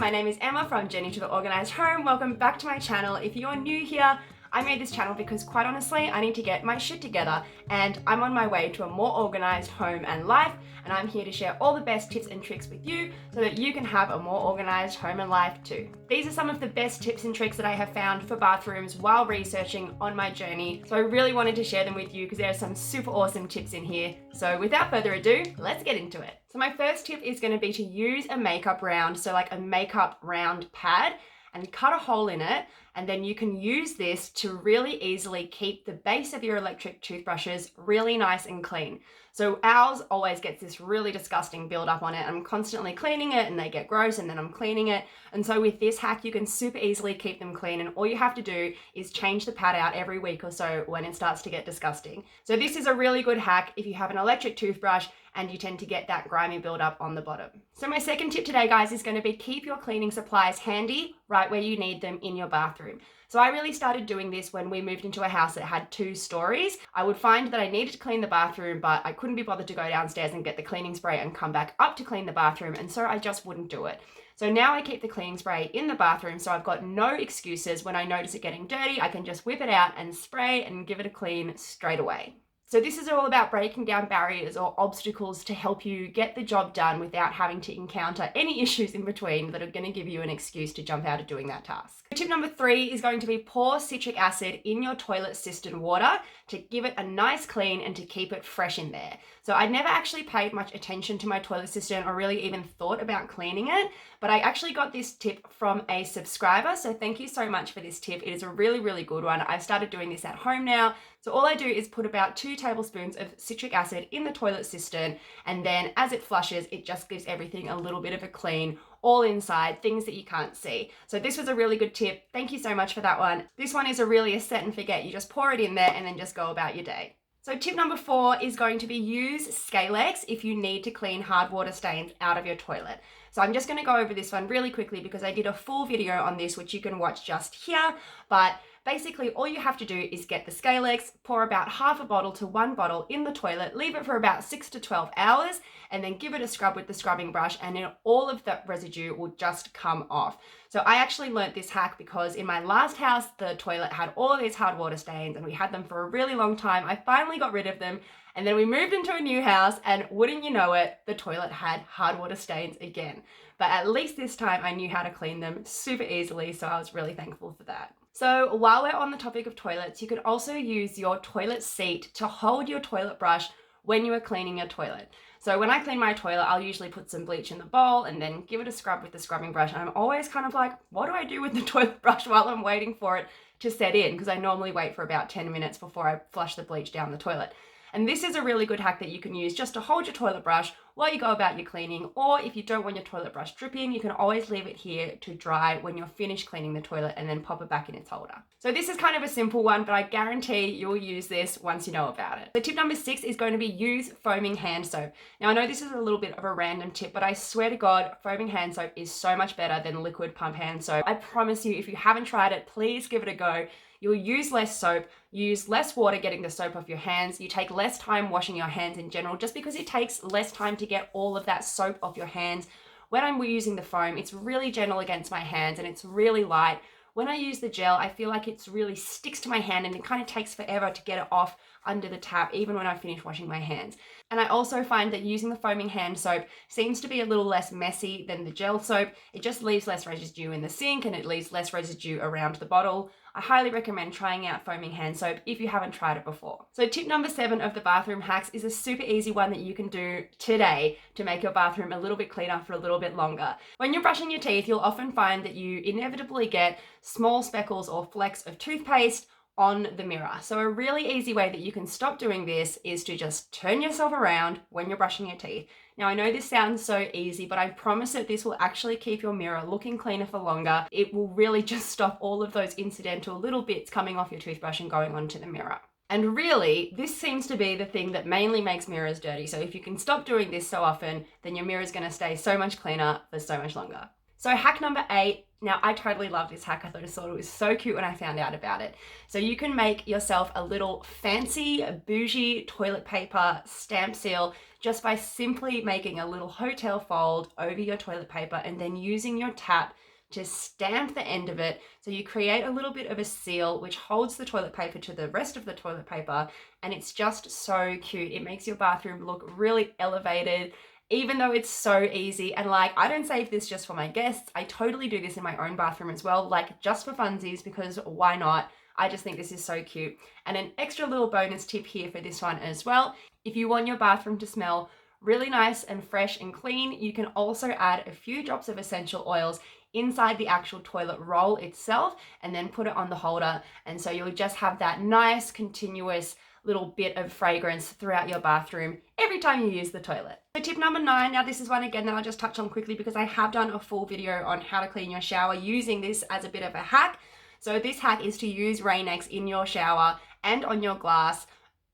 my name is Emma from Journey to the Organised Home. Welcome back to my channel. If you're new here, I made this channel because quite honestly, I need to get my shit together and I'm on my way to a more organised home and life, and I'm here to share all the best tips and tricks with you so that you can have a more organised home and life too. These are some of the best tips and tricks that I have found for bathrooms while researching on my journey. So I really wanted to share them with you because there are some super awesome tips in here. So without further ado, let's get into it. So my first tip is going to be to use a makeup round, so like a makeup round pad, and cut a hole in it, and then you can use this to really easily keep the base of your electric toothbrushes really nice and clean. So ours always gets this really disgusting buildup on it. I'm constantly cleaning it and they get gross and then I'm cleaning it. And so with this hack, you can super easily keep them clean, and all you have to do is change the pad out every week or so when it starts to get disgusting. So this is a really good hack if you have an electric toothbrush and you tend to get that grimy buildup on the bottom. So my second tip today, guys, is going to be keep your cleaning supplies handy right where you need them in your bathroom. So I really started doing this when we moved into a house that had 2 stories. I would find that I needed to clean the bathroom, but I couldn't be bothered to go downstairs and get the cleaning spray and come back up to clean the bathroom, and so I just wouldn't do it. So now I keep the cleaning spray in the bathroom, so I've got no excuses. When I notice it getting dirty, I can just whip it out and spray and give it a clean straight away. So this is all about breaking down barriers or obstacles to help you get the job done without having to encounter any issues in between that are going to give you an excuse to jump out of doing that task. Tip number 3 is going to be pour citric acid in your toilet cistern water to give it a nice clean and to keep it fresh in there. So I never actually paid much attention to my toilet cistern or really even thought about cleaning it, but I actually got this tip from a subscriber. So thank you so much for this tip. It is a really, really good one. I've started doing this at home now. So all I do is put about 2 tablespoons of citric acid in the toilet cistern, and then as it flushes, it just gives everything a little bit of a clean, all inside, things that you can't see. So this was a really good tip. Thank you so much for that one. This one is really a set and forget. You just pour it in there and then just go about your day. So tip number 4 is going to be use SCALEX if you need to clean hard water stains out of your toilet. So I'm just going to go over this one really quickly because I did a full video on this, which you can watch just here. But basically all you have to do is get the SCALEX, pour about half a bottle to 1 bottle in the toilet, leave it for about 6 to 12 hours, and then give it a scrub with the scrubbing brush, and then all of that residue will just come off. So I actually learnt this hack because in my last house, the toilet had all of these hard water stains and we had them for a really long time. I finally got rid of them, and then we moved into a new house, and wouldn't you know it, the toilet had hard water stains again. But at least this time I knew how to clean them super easily, so I was really thankful for that. So while we're on the topic of toilets, you can also use your toilet seat to hold your toilet brush when you are cleaning your toilet. So when I clean my toilet, I'll usually put some bleach in the bowl and then give it a scrub with the scrubbing brush. And I'm always kind of like, what do I do with the toilet brush while I'm waiting for it to set in? Because I normally wait for about 10 minutes before I flush the bleach down the toilet. And this is a really good hack that you can use just to hold your toilet brush while you go about your cleaning, or if you don't want your toilet brush dripping, you can always leave it here to dry when you're finished cleaning the toilet and then pop it back in its holder. So this is kind of a simple one, but I guarantee you'll use this once you know about it. So tip number 6 is going to be use foaming hand soap. Now I know this is a little bit of a random tip, but I swear to God, foaming hand soap is so much better than liquid pump hand soap. I promise you, if you haven't tried it, please give it a go. You'll use less soap, use less water getting the soap off your hands, you take less time washing your hands in general, just because it takes less time to get all of that soap off your hands. When I'm using the foam, it's really gentle against my hands and it's really light. When I use the gel, I feel like it's really sticks to my hand and it kind of takes forever to get it off under the tap, even when I finish washing my hands. And I also find that using the foaming hand soap seems to be a little less messy than the gel soap. It just leaves less residue in the sink and it leaves less residue around the bottle. I highly recommend trying out foaming hand soap if you haven't tried it before. So tip number 7 of the bathroom hacks is a super easy one that you can do today to make your bathroom a little bit cleaner for a little bit longer. When you're brushing your teeth, you'll often find that you inevitably get small speckles or flecks of toothpaste on the mirror. So a really easy way that you can stop doing this is to just turn yourself around when you're brushing your teeth. Now I know this sounds so easy, but I promise that this will actually keep your mirror looking cleaner for longer. It will really just stop all of those incidental little bits coming off your toothbrush and going onto the mirror. And really, this seems to be the thing that mainly makes mirrors dirty. So if you can stop doing this so often, then your mirror is going to stay so much cleaner for so much longer. So hack number 8. Now I totally love this hack. I thought it was so cute when I found out about it. So you can make yourself a little fancy bougie toilet paper stamp seal just by simply making a little hotel fold over your toilet paper and then using your tap to stamp the end of it. So you create a little bit of a seal which holds the toilet paper to the rest of the toilet paper, and it's just so cute. It makes your bathroom look really elevated, even though it's so easy. And like, I don't save this just for my guests. I totally do this in my own bathroom as well, like just for funsies, because why not? I just think this is so cute. And an extra little bonus tip here for this one as well. If you want your bathroom to smell really nice and fresh and clean, you can also add a few drops of essential oils inside the actual toilet roll itself and then put it on the holder. And so you'll just have that nice continuous little bit of fragrance throughout your bathroom every time you use the toilet. So tip number 9, now this is one again that I'll just touch on quickly because I have done a full video on how to clean your shower using this as a bit of a hack. So this hack is to use RAINX in your shower and on your glass,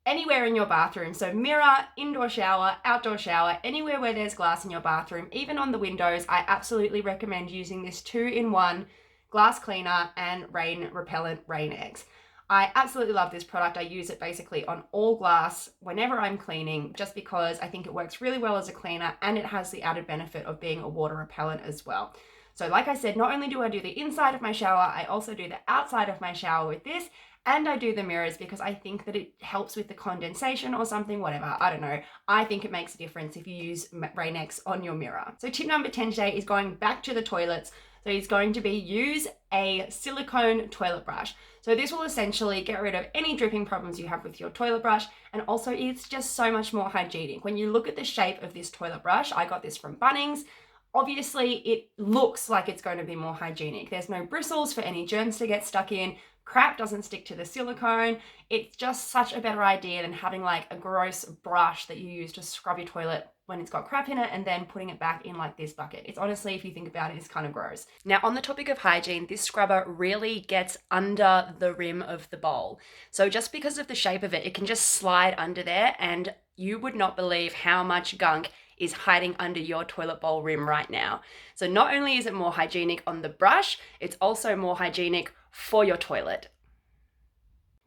anywhere in your bathroom. So mirror, indoor shower, outdoor shower, anywhere where there's glass in your bathroom, even on the windows. I absolutely recommend using this 2-in-1 glass cleaner and rain repellent RAINX. I absolutely love this product. I use it basically on all glass whenever I'm cleaning, just because I think it works really well as a cleaner and it has the added benefit of being a water repellent as well. So like I said, not only do I do the inside of my shower, I also do the outside of my shower with this, and I do the mirrors because I think that it helps with the condensation or something, whatever. I don't know. I think it makes a difference if you use RAINX on your mirror. So tip number 10 today is going back to the toilets. So it's going to be use a silicone toilet brush. So this will essentially get rid of any dripping problems you have with your toilet brush, and also it's just so much more hygienic. When you look at the shape of this toilet brush, I got this from Bunnings. Obviously, it looks like it's going to be more hygienic. There's no bristles for any germs to get stuck in. Crap doesn't stick to the silicone. It's just such a better idea than having like a gross brush that you use to scrub your toilet when it's got crap in it and then putting it back in like this bucket. It's honestly, if you think about it, it's kind of gross. Now, on the topic of hygiene, this scrubber really gets under the rim of the bowl. So just because of the shape of it, it can just slide under there, and you would not believe how much gunk is hiding under your toilet bowl rim right now. So not only is it more hygienic on the brush, it's also more hygienic for your toilet.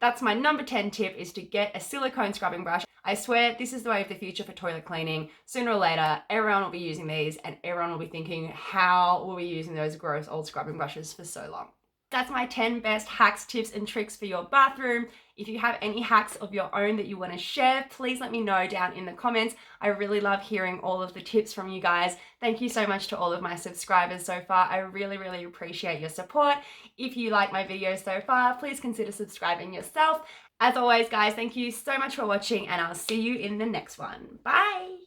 That's my number 10 tip, is to get a silicone scrubbing brush. I swear this is the way of the future for toilet cleaning. Sooner or later, everyone will be using these and everyone will be thinking, how were we using those gross old scrubbing brushes for so long? That's my 10 best hacks, tips, and tricks for your bathroom. If you have any hacks of your own that you want to share, please let me know down in the comments. I really love hearing all of the tips from you guys. Thank you so much to all of my subscribers so far. I really, really appreciate your support. If you like my videos so far, please consider subscribing yourself. As always, guys, thank you so much for watching, and I'll see you in the next one. Bye!